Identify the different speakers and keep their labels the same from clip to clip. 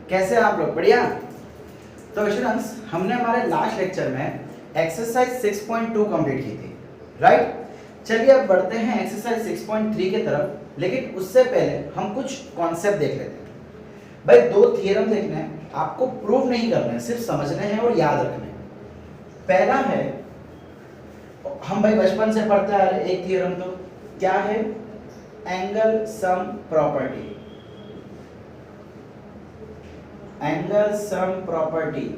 Speaker 1: कैसे आप लोग? बढ़िया। तो स्टूडेंट्स, हमने हमारे लास्ट लेक्चर में एक्सरसाइज 6.2 कंप्लीट की थी, राइट? चलिए अब बढ़ते हैं एक्सरसाइज 6.3 के तरफ, लेकिन उससे पहले हम कुछ कॉन्सेप्ट देख लेते हैं। भाई दो थियरम देखने हैं, आपको प्रूव नहीं करना है, सिर्फ समझने हैं और याद रखने हैं। पहला है, हम भाई बचपन से पढ़ते आ रहे एक थियरम, तो क्या है? Angle sum property. Angle sum property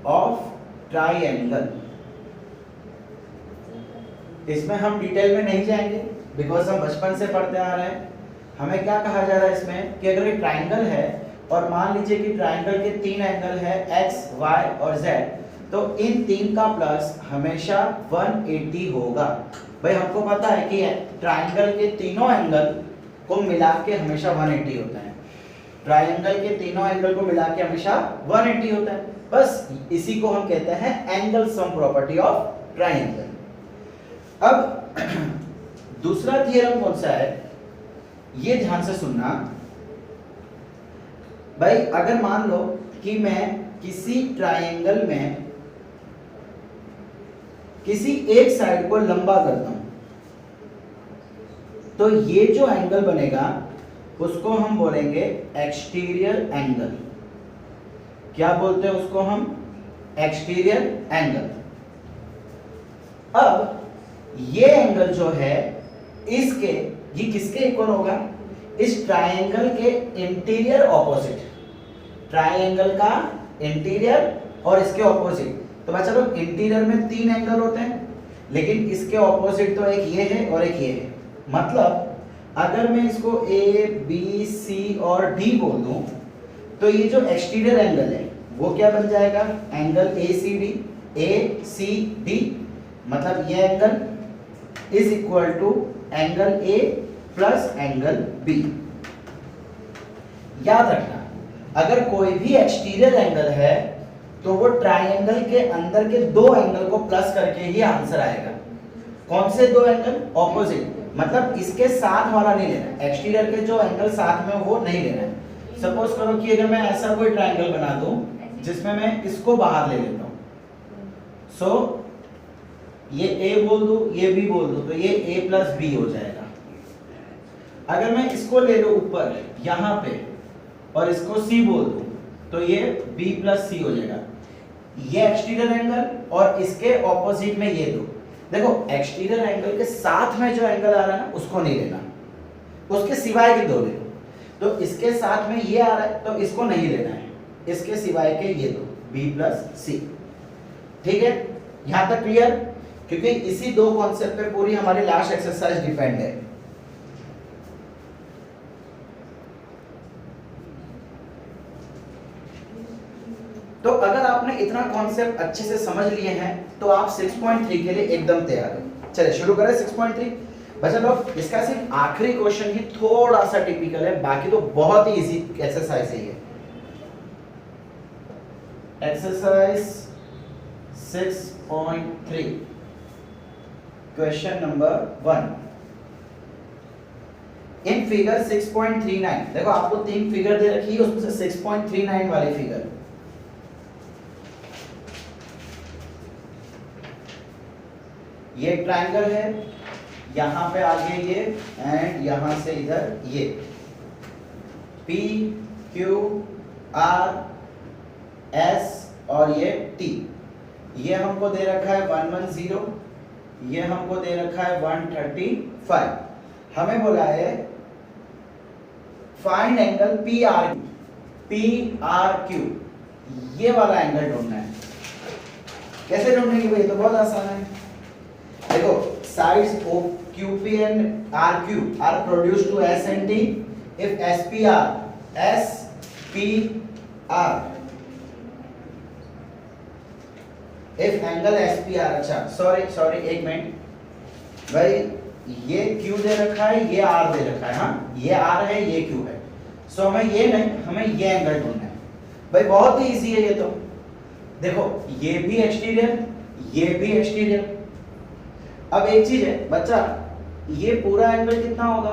Speaker 1: of triangle. इसमें हम डिटेल में नहीं जाएंगे बिकॉज हम बचपन से पढ़ते आ रहे हैं। हमें क्या कहा जा रहा है इसमें कि अगर ये ट्राइंगल है और मान लीजिए कि ट्राइंगल के तीन एंगल है x, y और z, तो इन तीन का प्लस हमेशा 180 होगा। भाई हमको पता है कि ट्राइंगल के तीनों एंगल को मिला के हमेशा 180 होता है। ट्राइंगल के तीनों एंगल को मिला के हमेशा 180 होता है। बस इसी को हम कहते हैं angle sum property of triangle. अब दूसरा थियरम कौन सा है, ये ध्यान से सुनना। भाई अगर मान लो कि मैं किसी ट्राइंगल में किसी एक साइड को लंबा करता हूं, तो ये जो एंगल बनेगा उसको हम बोलेंगे एक्सटीरियर एंगल। क्या बोलते हैं उसको हम? Exterior angle. अब ये एंगल जो है इसके, ये किसके इक्वल होगा? इस ट्राइंगल के इंटीरियर ऑपोजिट। ट्राइंगल का इंटीरियर और इसके ऑपोजिट। तो बच्चा लोग, इंटीरियर में तीन एंगल होते हैं, लेकिन इसके ऑपोजिट तो एक ये है और एक ये है। मतलब अगर मैं इसको ए, बी, सी और डी बोल दूं, तो ये जो एक्सटीरियर एंगल है वो क्या बन जाएगा? Angle A C D. A C D मतलब ये angle is equal to angle A plus angle B. याद रखना, अगर कोई भी एक्सटीरियर एंगल है तो वो ट्राइंगल के अंदर के दो एंगल को प्लस करके ही आंसर आएगा। कौन से दो एंगल? ऑपोजिट। मतलब इसके साथ वाला नहीं लेना, एक्सटीरियर के जो एंगल साथ में वो नहीं लेना है। सपोज करो कि अगर मैं ऐसा कोई ट्राइंगल बना दूं जिसमें मैं इसको बाहर ले लेता हूं, सो ये ए बोल दूं, ये बी बोल दूं, तो ये ए प्लस बी हो जाएगा। अगर मैं इसको ले लूं ऊपर यहां पे और इसको सी बोल दूं, तो ये बी प्लस सी हो जाएगा। ये एक्सटीरियर एंगल और इसके ऑपोजिट में ये दो। देखो एक्सटीरियर एंगल के साथ में जो एंगल आ रहा है ना उसको नहीं लेना, उसके सिवाय के दो ले लो। तो इसके साथ में ये आ रहा है तो इसको नहीं लेना है, इसके सिवाय के ये दो, बी प्लस सी। ठीक है, यहां तक क्लियर? क्योंकि इसी दो कॉन्सेप्ट पे पूरी हमारी लास्ट एक्सरसाइज डिपेंड है। तो अगर आपने इतना कॉन्सेप्ट अच्छे से समझ लिए हैं तो आप 6.3 के लिए एकदम तैयार हो। चलिए शुरू करें 6.3। बच्चा लोग, इसका सिर्फ आखिरी क्वेश्चन ही थोड़ा सा टिपिकल है, बाकी तो बहुत ही इजी एक्सरसाइज है ये। Exercise 6.3 question number 1। In figure 6.39, देखो आपको तीन फिगर दे रखी है, उसमें से 6.39 वाली फिगर। ये ट्रायंगल है, यहां पे आगे ये एंड यहां से इधर ये। P, Q, R, S और ये T। ये हमको दे रखा है 110, ये हमको दे रखा है 135। हमें बोला है फाइंड एंगल PRQ। ये वाला एंगल ढूंढना है। कैसे ढूंढने की? भाई तो बहुत आसान है। देखो sides OQP and RQ are produced to S and T if SPR if angle SPR। अच्छा सॉरी एक मिनट भाई, ये Q दे रखा है, ये R दे रखा है। हाँ, ये R है, ये Q है। सो हमें ये नहीं, हमें ये एंगल ढूंढना है। भाई बहुत ही इजी है ये तो। देखो ये भी एक्सटीरियर, ये भी एक्सटीरियर। अब एक चीज है बच्चा, ये पूरा एंगल कितना होगा?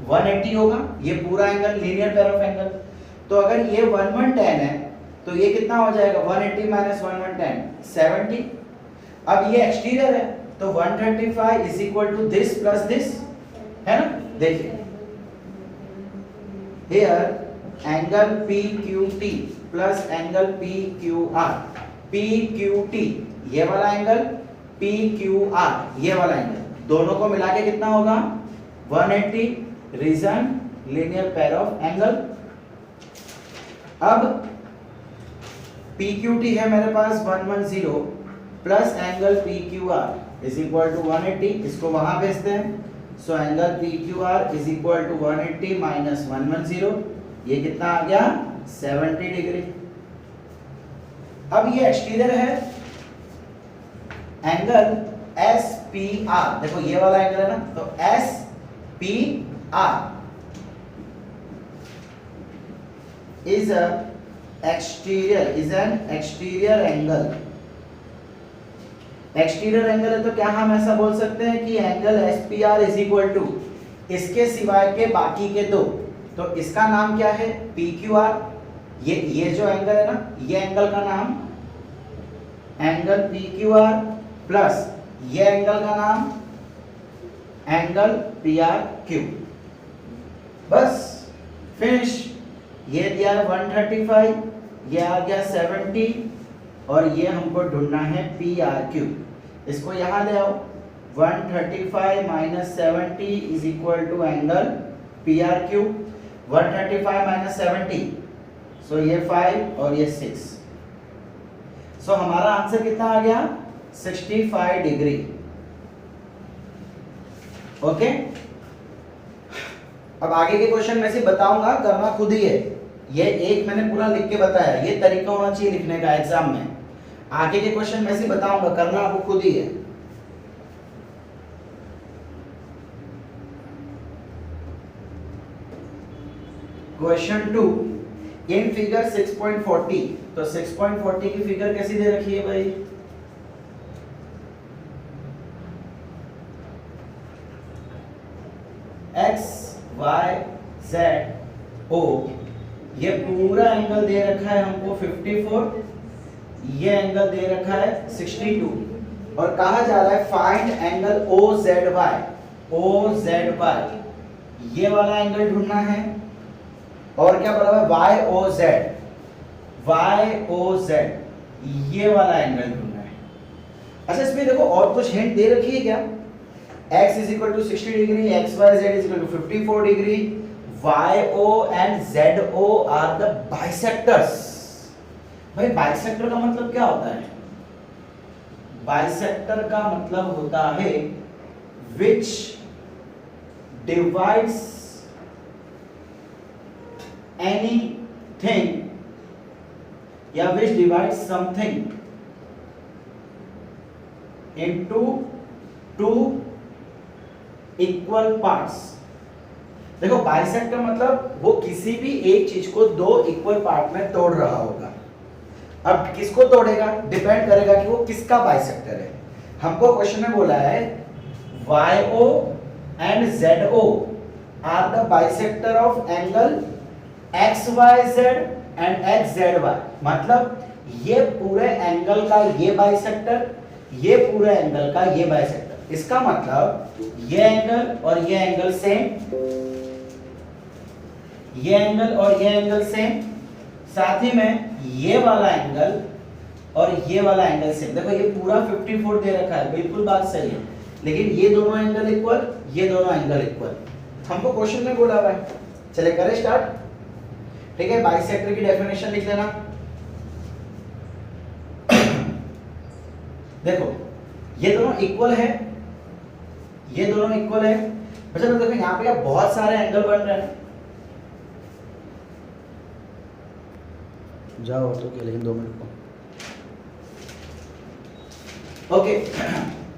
Speaker 1: 180 होगा। ये पूरा angle linear pair of angle, तो अगर ये 110 है तो ये कितना हो जाएगा 180 माइनस 110 70। अब ये एक्सटीरियर है तो 135 is equal to this plus this, है ना। देखिए here angle PQT plus angle PQR, PQT ये वाला एंगल, PQR ये वाला एंगल, दोनों को मिला के कितना होगा 180, reason linear pair of angle. अब PQT है मेरे पास 110 प्लस angle PQR is equal to 180, इसको वहां भेजते हैं। So angle PQR is equal to 180 minus 110, ये कितना आ गया 70 डिग्री। अब ये एक्सटीरियर है एंगल SPR, देखो ये वाला एंगल है ना, तो SPR is a exterior, is an exterior angle। Exterior angle है तो क्या हम ऐसा बोल सकते हैं कि angle SPR is equal to इसके सिवाय के बाकी के दो, तो इसका नाम क्या है PQR। ये जो एंगल है ना, ये एंगल का नाम एंगल PQR प्लस ये एंगल का नाम एंगल PRQ। बस फिनिश। ये दिया है 135, ये आ गया 70 और ये हमको ढूंढना है PRQ। इसको यहां ले आओ, 135 minus 70 is equal to angle PRQ। 135 minus 70, so ये 5 और ये 6, सो हमारा आंसर कितना आ गया 65 डिग्री। ओके, अब आगे के क्वेश्चन में से बताऊंगा, करना खुद ही है। ये एक मैंने पूरा लिख के बताया, ये तरीका होना चाहिए लिखने का एग्जाम में। आगे के क्वेश्चन में से बताऊंगा, करना आपको खुद ही है। क्वेश्चन 2 इन फिगर 6.40, तो 6.40 की फिगर कैसी दे रखी है भाई, X Y Z O, ये पूरा एंगल दे रखा है हमको 54, ये एंगल दे रखा है 62 और कहा जा रहा है फाइंड एंगल OZY। OZY ये वाला एंगल ढूंढना है और क्या बोला है YOZ, YOZ ये वाला एंगल ढूंढना है। अच्छा इसमें देखो और कुछ हिंट दे रखी है क्या, x is equal to 60 degree, xyz is equal to 54 degree, yo and zo are the bisectors। भाई बाइसेक्टर का मतलब क्या होता है, बाइसेक्टर का मतलब होता है which divides anything या which divides something into two equal parts. देखो बाइसेक्टर मतलब वो किसी भी एक चीज को दो इक्वल पार्ट में तोड़ रहा होगा। अब किसको तोड़ेगा डिपेंड करेगा कि वो किसका बाइसेक्टर है। हमको क्वेश्चन में बोला है YO and ZO are the bisector of angle XYZ and XZY। मतलब ये पूरे एंगल का ये बाइसेक्टर, ये पूरे एंगल का ये बाइसेक्टर। इसका मतलब ये एंगल और ये एंगल सेम, ये एंगल और ये एंगल सेम, साथ ही में ये वाला एंगल और ये वाला एंगल सेम। देखो ये पूरा 54 दे रखा है, बिल्कुल बात सही है, लेकिन ये दोनों एंगल इक्वल, ये दोनों एंगल इक्वल। हमको क्वेश्चन में बोला हुआ है, चले करें स्टार्ट। ठीक है, बाइसेक्टर की डेफिनेशन लिख लेना। देखो ये दोनों इक्वल है, ये दोनों इक्वल है। अच्छा तो देखो यहाँ पे बहुत सारे एंगल बन रहे हैं। जाओ तो क्या, लेकिन 2 मिनट को। ओके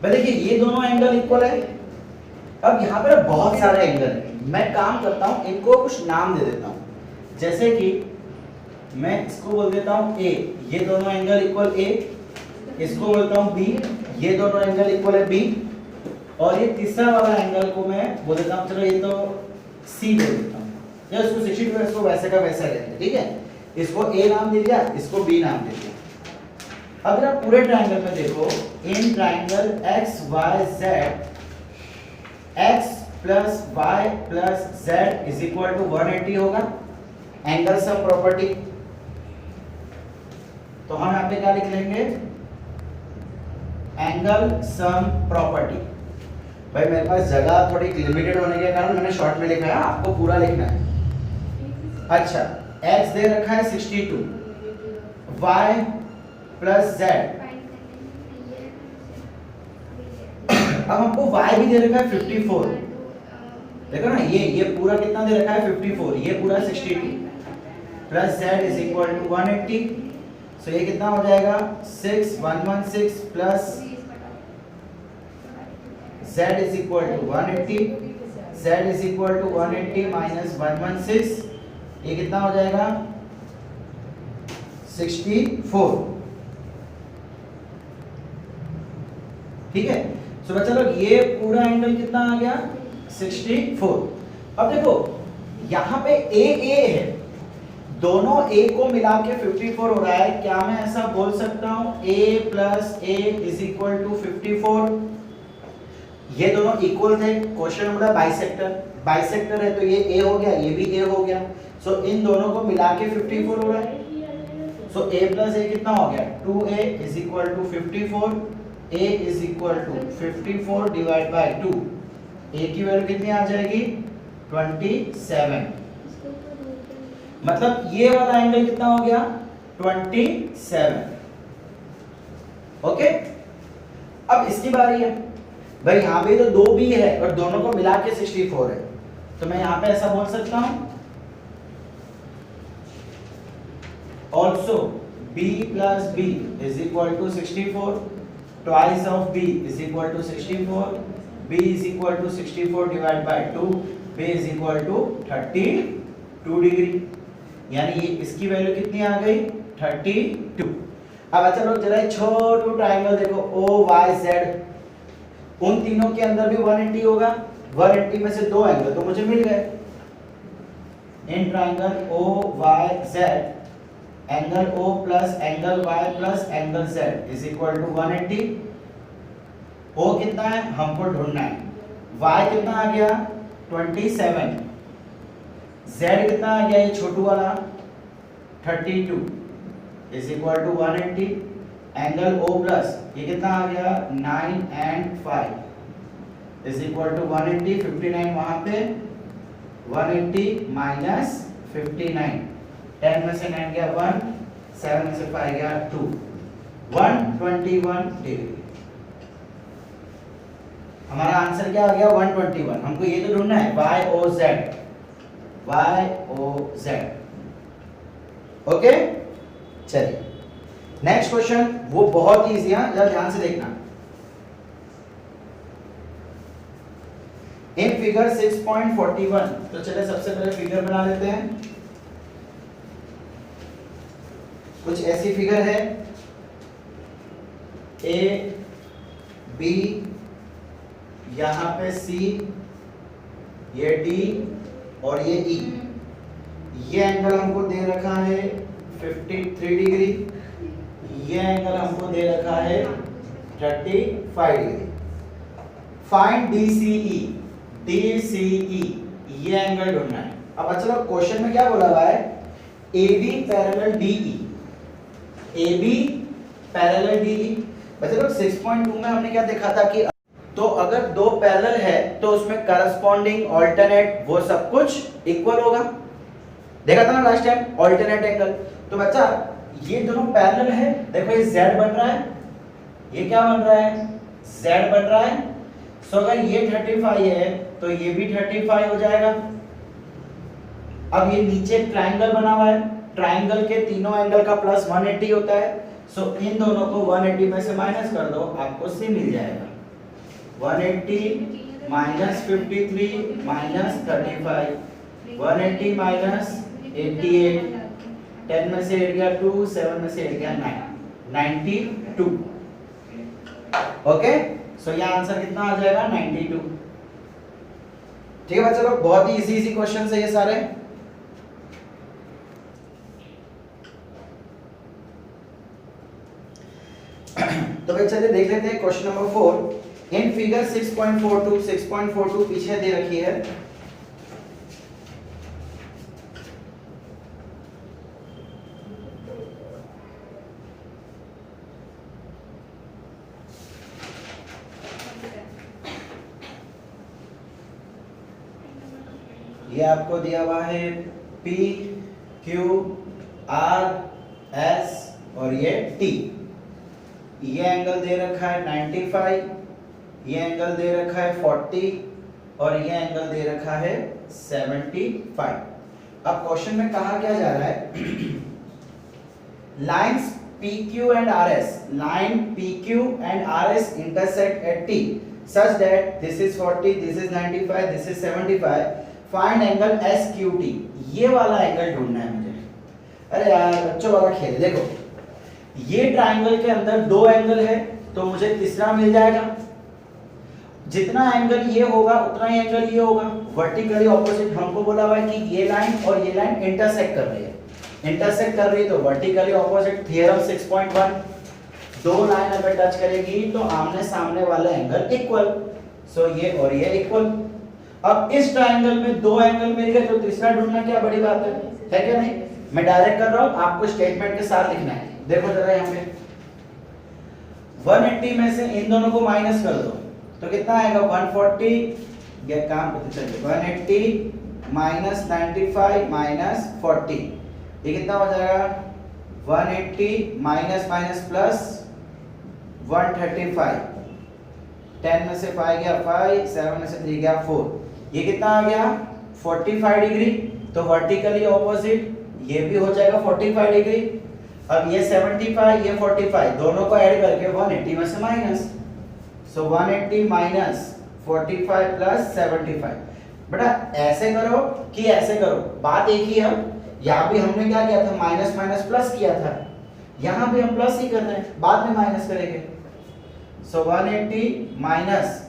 Speaker 1: भाई देखिए ये दोनों एंगल इक्वल है। अब यहाँ पे बहुत सारे एंगल हैं, मैं काम करता हूँ इनको कुछ नाम दे देता हूँ। जैसे कि मैं इसको बोल देता हूँ A, ये दोनों एंगल इक्वल A। इसको बोलता हूँ B, ये दोनों एंगल इक्वल है B। और ये तीसरा वाला एंगल को मैं बोल देता हूँ, चलो ये तो C बोल देता हूँ। या इसको 62 है, इसको वैसे का वैसा रहते हैं, ठीक है। इसको ए नाम दे दिया, इसको बी नाम दे दिया। अगर आप पूरे ट्रायंगल में देखो, in triangle X Y Z, X plus Y plus Z is equal to 180 होगा, एंगल सम प्रॉपर्टी। तो हम यहाँ पे क्या लिख लेंगे, एंगल सम प्रॉपर्टी। भाई मेरे पास जगह थोड़ी लिमिटेड होने के कारण मैंने शॉर्ट में लिखा है, आपको पूरा लिखना है। अच्छा, x दे रखा है 62, y प्लस z, अब हमको y भी दे रखा है 54। देखो ना, ये पूरा कितना दे रखा है 54, ये पूरा 62 plus z is equal to 180। So ये कितना हो जाएगा 6116 plus z is equal to 180, z is equal to 180 minus 116, ये कितना हो जाएगा 64। ठीक है। सो बच्चा लोग ये पूरा एंगल कितना आ गया 64। अब देखो यहाँ पे ए है, दोनों a को मिला के 54 हो रहा है। क्या मैं ऐसा बोल सकता हूं a plus a is equal to 54? ये दोनों इक्वल थे, क्वेश्चन में बोला बाइसेक्टर, बाइसेक्टर है तो ये a हो गया, ये भी a हो गया। सो इन दोनों को मिला के 54 हो रहा है। सो a प्लस a कितना हो गया 2a is equal to 54, a is equal to 54 divide by 2, a की वैल्यू कितनी आ जाएगी 27। मतलब ये वाला एंगल कितना हो गया 27। ओके, अब इसकी बारी है। भाई यहाँ पे तो दो b है और दोनों को मिला के 64 है, तो मैं यहाँ पे ऐसा बोल सकता हूं also b plus b is equal to 64, twice of b is equal to 64, b is equal to 64 divide by 2, b is equal to 32 degree. यानी ये इसकी वैल्यू कितनी आ गई 32। अब अच्छा लोग जरा छोटू ट्रायंगल देखो o y z, उन तीनों के अंदर भी 180 होगा, 180 में से दो एंगल तो मुझे मिल गए। In triangle o y z, angle o plus angle y plus angle z is equal to 180। o कितना है हमको ढूंढना है, y कितना आ गया 27, z कितना आ गया ये छोटू वाला 32 is equal to 180। Angle O plus ये कितना आ गया 9 and 5 इज इक्वल टू 180, 59 वहां पे 180 माइनस 59, 10 में से 9 गया 1, 7 में से 5 गया 2, 121 डिग्री। हमारा आंसर क्या आ गया 121। हमको ये तो ढूंढना है YOZ। ओके, चलिए नेक्स्ट क्वेश्चन, वो बहुत ही इजी है, जरा ध्यान से देखना। इन फिगर 6.41, तो चलिए सबसे पहले फिगर बना लेते हैं। कुछ ऐसी फिगर है A B, यहां पे C, ये D और ये E। ये एंगल हमको दे रखा है 53 डिग्री, ये एंगल हमको दे रखा है 35 डिग्री। फाइंड DCE, DCE ये एंगल ढूंढना है। अब चलो क्वेश्चन में क्या बोला हुआ है AB parallel DE, AB parallel DE। बच्चों 6.2 में हमने क्या देखा था कि तो अगर दो पैरेलल है तो उसमें करस्पॉन्डिंग ऑल्टरनेट वो सब कुछ इक्वल होगा, देखा था ना लास्ट टाइम ऑल्टरनेट एंगल। तो बच्चा ये दोनों पैरेलल है, देखो ये Z बन रहा है, ये क्या बन रहा है Z बन रहा है। सो अगर ये 35 है तो ये भी 35 हो जाएगा। अब ये नीचे ट्रायंगल बना हुआ है, ट्रायंगल के तीनों एंगल का प्लस 180 होता है। सो इन दोनों को 180 में से माइनस कर दो, आपको C मिल जाएगा। 180 माइनस 53 माइनस 35, 180 माइनस 88, 10 में से 8 गया 2, 7 में से 8 गया 9, 92। ओके, सो ये आंसर कितना आ जाएगा 92। ठीक है बच्चों लोग, बहुत ही इजी क्वेश्चन है ये सारे। तो भाई चलिए देख लेते हैं क्वेश्चन नंबर 4। इन फिगर 6.42 पीछे दे रखी है। ये आपको दिया हुआ है P Q R S और ये T। ये एंगल दे रखा है 95, ये एंगल दे रखा है 40 और ये एंगल दे रखा है 75। अब क्वेश्चन में कहा क्या जा रहा है lines PQ and RS, line PQ and RS intersect at T such that this is 40, this is 95, this is 75. Find angle SQT। ये वाला एंगल ढूंढना है मुझे। अरे यार बच्चों वाला खेल, देखो ये ट्रायंगल के अंदर दो एंगल है तो मुझे तीसरा मिल जाएगा। जितना एंगल ये होगा उतना ही एंगल ये होगा, वर्टिकली ऑपोजिट। हमको बोला हुआ है कि ये लाइन और ये लाइन इंटरसेक्ट कर रही है, इंटरसेक्ट कर रही है तो वर्टिकली ऑपोजिट। थ्योरम 6.1, दो लाइन अगर टच करेगी तो आमने सामने वाला एंगल इक्वल, सो ये और ये इक्वल। अब इस ट्रायंगल में दो एंगल मिल गए तो तीसरा ढूंढना क्या बड़ी बात है क्या नहीं? मैं डायरेक्ट कर रहा हूं, आपको स्टेटमेंट के साथ लिखना है। देखो जरा यहाँ पे 180 में से इन दोनों को माइनस कर दो तो कितना आएगा 140। ये काम करते चलिए 180 माइनस 95 माइनस 40, ये कितना हो जाएगा 180 माइनस माइनस प्लस 135। 10 में से 5 गया 5, 7 में से 3 गया 4, ये कितना आ गया 45 डिग्री। तो वर्टिकली ऑपोजिट ये भी हो जाएगा 45 डिग्री। अब ये 75 ये 45 दोनों को ऐड करके 180 में से माइनस, सो 180 माइनस 45 प्लस 75। बेटा ऐसे करो कि ऐसे करो, बात एक ही है। यहाँ भी हमने क्या किया था, माइनस माइनस प्लस किया था, यहाँ भी हम प्लस ही कर रहे हैं, बाद में माइनस करेंगे। सो 180 माइनस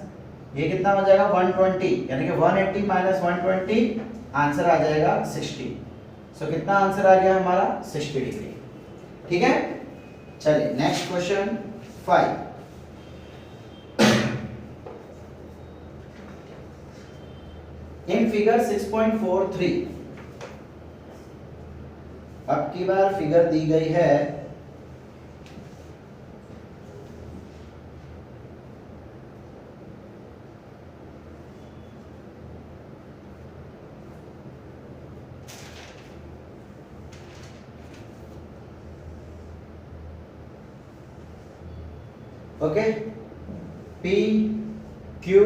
Speaker 1: ये कितना हो जाएगा 120, यानी कि 180 माइनस 120 आंसर आ जाएगा 60। सो कितना आंसर आ गया हमारा 60 डिग्री। ठीक है, चलिए नेक्स्ट क्वेश्चन 5। इन फिगर 6.43 अब की बार फिगर दी गई है okay, P Q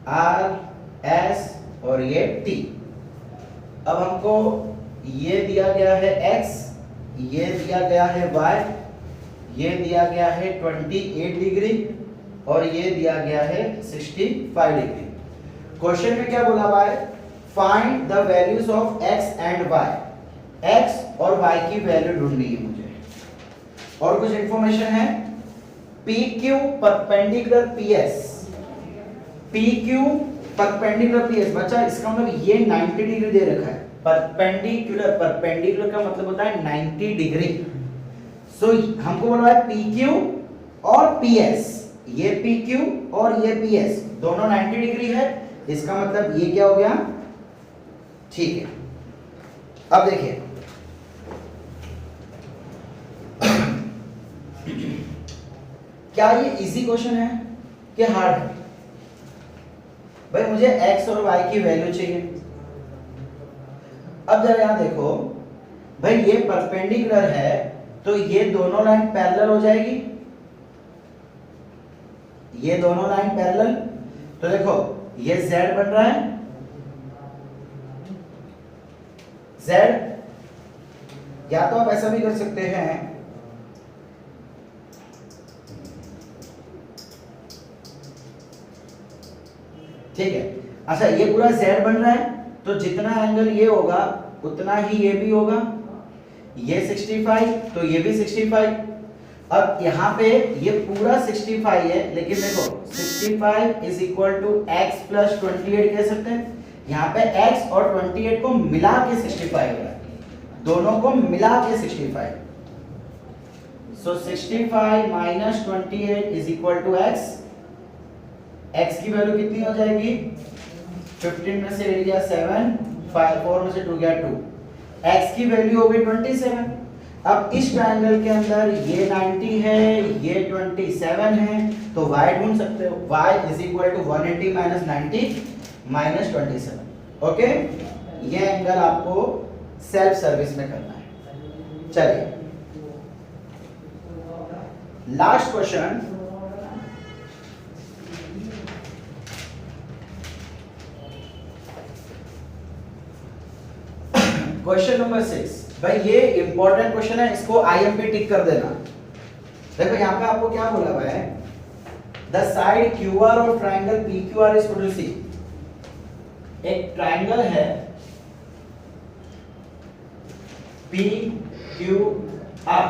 Speaker 1: R S और ये T। अब हमको ये दिया गया है X, ये दिया गया है Y, ये दिया गया है 28 डिग्री और ये दिया गया है 65 डिग्री। क्वेश्चन में क्या बोला हुआ है, find the values of X and Y। X और Y की वैल्यू ढूंढनी है मुझे। और कुछ इंफॉर्मेशन है, PQ perpendicular PS, PQ perpendicular PS। बच्चा इसका मतलब ये 90 डिग्री दे रखा है। परपेंडिकुलर, परपेंडिकुलर का मतलब होता है 90 डिग्री। सो हमको बोला है PQ और PS, ये PQ और ये PS दोनों 90 डिग्री है, इसका मतलब ये क्या हो गया, ठीक है। अब देखिए क्या ये इजी क्वेश्चन है कि हार्ड है? भाई मुझे x और y की वैल्यू चाहिए। अब जरा यहां देखो भाई, ये परपेंडिकुलर है तो ये दोनों लाइन पैरेलल हो जाएगी, ये दोनों लाइन पैरेलल। तो देखो ये z बन रहा है, z, या तो आप ऐसा भी कर सकते हैं, ठीक है। अच्छा ये पूरा z बन रहा है तो जितना एंगल ये होगा उतना ही ये भी होगा, ये 65 तो ये भी 65। अब यहाँ पे ये पूरा 65 है, लेकिन देखो 65 is equal to x plus 28 कह सकते हैं। यहाँ पे x और 28 को मिला के 65 होगा, दोनों को मिला के 65। So 65 minus 28 is equal to x। x की वैल्यू कितनी हो जाएगी? 15 में से 8 गया 7, 4 में से 2 गया 2, x की वैल्यू हो गई 27। अब इस ट्रायंगल के अंदर ये 90 है, ये 27 है, तो y ढूंढ सकते हो। y is equal to 180 minus 90 minus 27। Okay, ये एंगल आपको सेल्फ सर्विस में करना है। चलिए लास्ट क्वेश्चन, क्वेश्चन नंबर 6। भाई ये इंपॉर्टेंट क्वेश्चन है, इसको IMP टिक कर देना। देखो यहाँ पे आपको क्या बोला हुआ है, the side QR of triangle PQR is producing. एक ट्राइंगल है PQR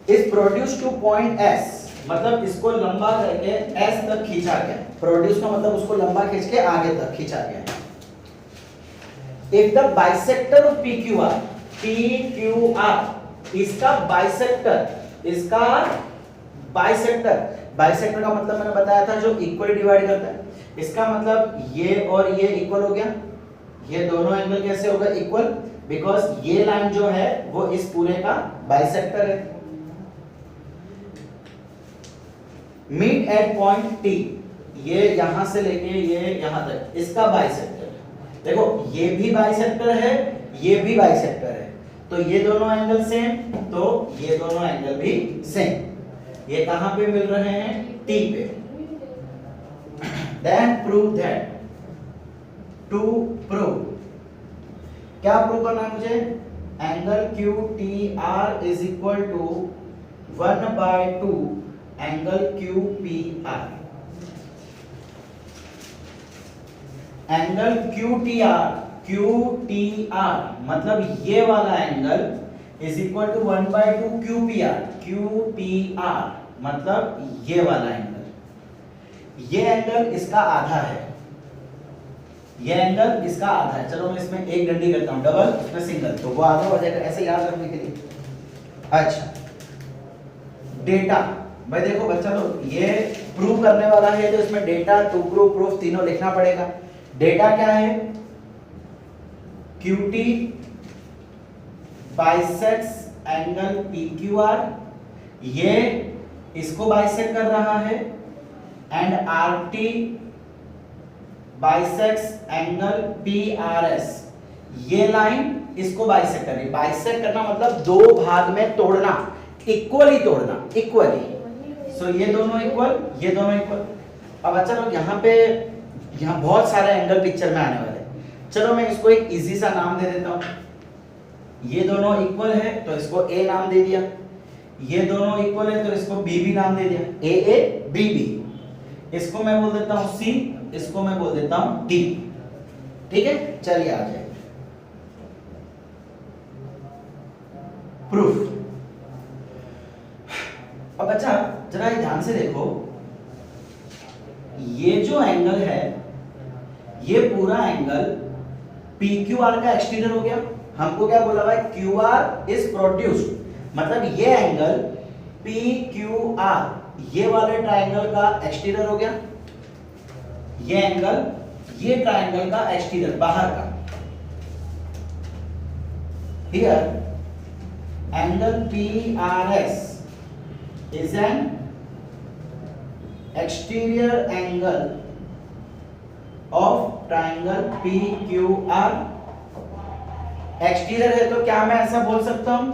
Speaker 1: is produce two point S, मतलब इसको लंबा करके S तक खींचा गया। प्रोड्यूस का मतलब उसको लंबा खींच के आगे तक खींचा गया। If the bisector of PQR इसका बाइसेक्टर का मतलब मैंने बताया था जो इक्वली डिवाइड करता है। इसका मतलब ये और ये इक्वल हो गया, ये दोनों एंगल कैसे हो गए? इक्वल, बिकॉज ये लाइन जो है वो इस पूरे का बाइसेक्टर है। मीट एट पॉइंट T, ये यहां से लेके ये यहां तक इसका बाइसेक्टर। देखो ये भी बाइसेक्टर है, ये भी बाइसेक्टर है, तो ये दोनों एंगल सेम, तो ये दोनों एंगल भी सेम। ये कहां पे मिल रहे हैं? T पे। Then prove that, to prove, क्या प्रूव करना है मुझे? Angle QTR is equal to 1/2 angle QPR। Angle QTR मतलब ये वाला angle is equal to 1/2 QPR मतलब ये वाला एंगल। ये एंगल इसका आधा है, ये एंगल इसका आधा है। चलो मैं इसमें एक डंडी करता हूं, डबल इसमें सिंगल, तो वो आधा हो जाएगा, ऐसे याद रखने के लिए। अच्छा डेटा, भाई देखो बच्चा लोग ये प्रूव करने वाला है तो इसमें डेटा, टू प्रूव, प्रूफ तीनों लिखना पड़ेगा। डेटा क्या है? QT बाइसेक्ट्स एंगल PQR, ये इसको बाइसेक्ट कर रहा है, and RT bisects angle PRS, ये लाइन इसको बाइसेक्ट कर रही है। बाइसेक्ट करना मतलब दो भाग में तोड़ना, इक्वली तोड़ना, इक्वली। सो ये दोनों इक्वल, ये दोनों इक्वल। अब अच्छा लोग यहाँ बहुत सारे एंगल पिक्चर में आने वाले हैं। चलो मैं इसको एक इजी सा नाम दे देता हूं। ये दोनों इक्वल है तो इसको A नाम दे दिया, ये दोनों इक्वल है तो इसको BB नाम दे दिया, AA BB। इसको मैं बोल देता हूं C, इसको मैं बोल देता हूं D। ठीक है, चलिए आ जाए प्रूफ। अब अच्छा जरा ध्यान से देखो, ये जो एंगल है ये पूरा एंगल PQR का एक्सटीरियर हो गया। हमको क्या बोला हुआ है? QR इज प्रोड्यूस्ड, मतलब ये एंगल PQR ये वाले ट्रायंगल का एक्सटीरियर हो गया। ये एंगल ये ट्रायंगल का एक्सटीरियर बाहर का। Here angle PRS is an exterior angle of triangle PQR। Exterior है तो क्या मैं ऐसा बोल सकता हूं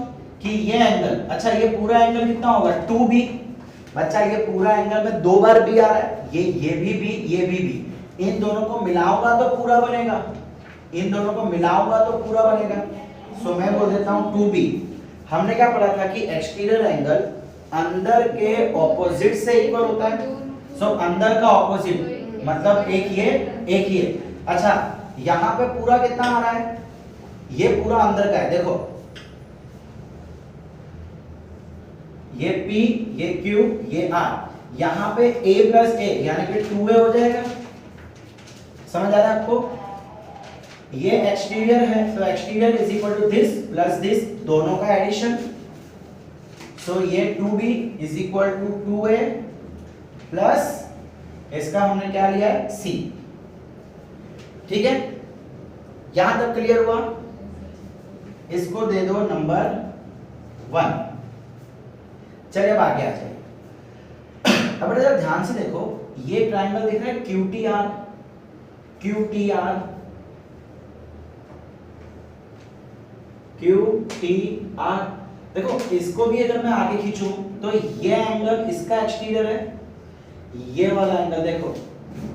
Speaker 1: कि ये एंगल, अच्छा ये पूरा एंगल कितना होगा? 2B। बच्चा ये पूरा एंगल में दो बार B आ रहा है, ये भी B, ये भी B। इन दोनों को मिलाऊंगा तो पूरा बनेगा, इन दोनों को मिलाऊंगा तो पूरा बनेगा। सो मैं बोल देता हूं 2B। हमने क्या पढ़ा था कि एक्सटीरियर एंगल अंदर के ऑपोजिट से इक्वल होता है। सो अंदर का ऑपोजिट मतलब एक ये। अच्छा यहां पे पूरा कितना आ रहा है? ये पूरा अंदर का है, देखो ये P, ये Q, ये R। यहां पे A प्लस A यानी कि 2A हो जाएगा। समझ आ रहा है आपको? ये एक्सटीरियर है तो exterior is equal to this plus this, दोनों का एडिशन। सो ये 2b is equal to 2a plus इसका हमने क्या लिया है c। ठीक है, यहां तक क्लियर हुआ? इसको दे दो नंबर 1। चलिए अब आगे आ जाइए। अब बेटा जरा ध्यान से देखो, ये ट्रायंगल दिख रहा है QTR, QTR, QTR। देखो इसको भी अगर मैं आगे खींचूं तो ये एंगल इसका एक्सटीरियर है, ये वाला एंगल देखो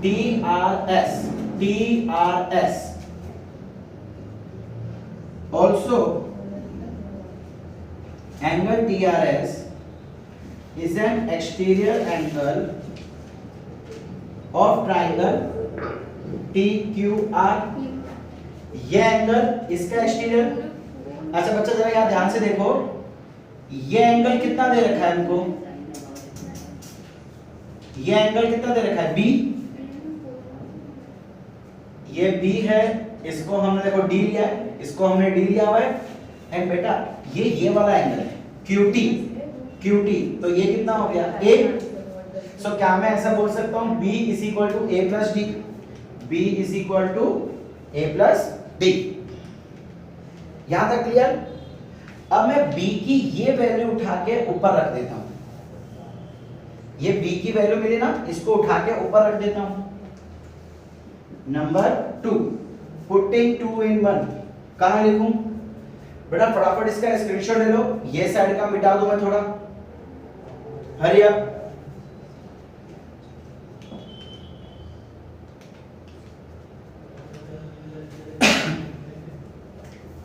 Speaker 1: TRS, TRS also angle TRS is an exterior angle of triangle TQR। ये एंगल इसका एक्सटीरियर। अच्छा बच्चा जरा यहाँ ध्यान से देखो, ये एंगल कितना दे रखा है हमको? ये एंगल कितना दे रखा है? B। ये B है, इसको हमने देखो D लिया है, इसको हमने D लिया हुआ है। एंड बेटा ये वाला एंगल है QT, QT, तो ये कितना हो गया? A। सो क्या मैं ऐसा बोल सकता हूं B is equal to A plus D, B is equal to A plus D। यहां तक क्लियर? अब मैं B की ये वैल्यू उठा के ऊपर रख देता हूं। ये B की वैल्यू मिली ना, इसको उठा के ऊपर रख देता हूं। नंबर 2, पुटिंग 2 in 1 कहां लिखूं? बेटा फटाफट इसका स्क्रीनशॉट ले लो, ये साइड का मिटा दूं मैं थोड़ा, हरी अप।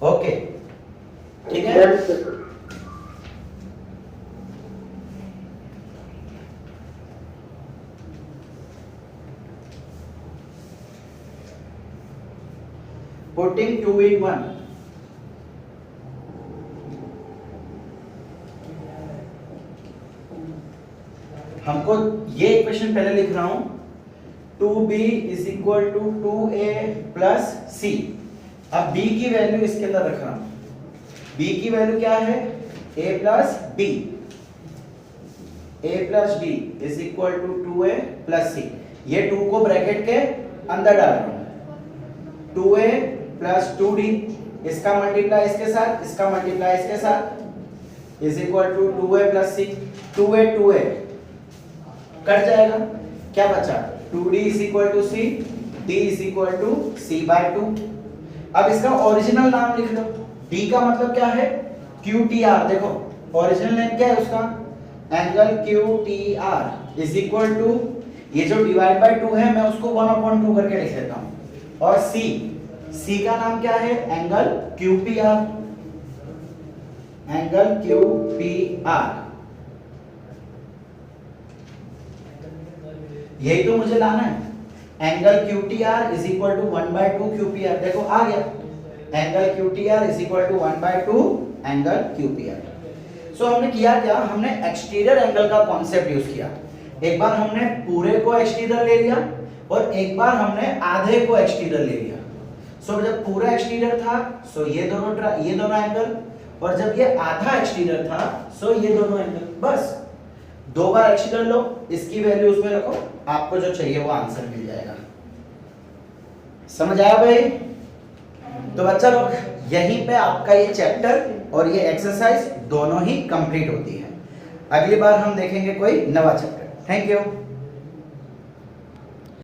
Speaker 1: ओके ठीक है। पुटिंग 2 in 1, हमको ये इक्वेशन पहले लिख रहा हूं 2b is equal to 2a plus c। अब b की वैल्यू इसके अंदर रख रहा हूं। b की वैल्यू क्या है? a plus d, a plus d is equal to 2a plus c। ये 2 को ब्रैकेट के अंदर डाल रहा हूं। 2a प्लस 2d, इसका मल्टीप्लाई इसके साथ, इसका मल्टीप्लाई इसके साथ, is equal to 2a plus c। 2a 2a cut जाएगा, क्या बचा? 2d is equal to c, d is equal to c by 2। अब इसका ओरिजिनल नाम लिख लो। d का मतलब क्या है? QTR। देखो ओरिजिनल नेम क्या है उसका? Angle QTR is equal to, ये जो डिवाइड बाय 2 है मैं उसको 1/2 करके लिख देता हूं। और c का नाम क्या है? Angle QPR, angle QPR। यही तो मुझे लाना है। Angle QTR is equal to 1/2 QPR। देखो आ गया, angle QTR is equal to 1/2 angle QPR। So हमने किया क्या? हमने एक्सटीरियर एंगल का कॉन्सेप्ट यूज किया। एक बार हमने पूरे को एक्सटीरियर ले लिया और एक बार हमने आधे को एक्सटीरियर ले लिया। सो जब पूरा एक्सटीरियर था सो ये दोनों एंगल, और जब ये आधा एक्सटीरियर था सो ये दोनों एंगल। बस 2 बार एक्सटीरियर लो, इसकी वैल्यू उसमें रखो, आपको जो चाहिए वो आंसर मिल जाएगा। समझ आया भाई? तो बच्चा लोग यहीं पे आपका ये चैप्टर और ये एक्सरसाइज दोनों ही कंप्लीट होती है। अगली बार हम देखेंगे कोई नवा चैप्टर। Thank you.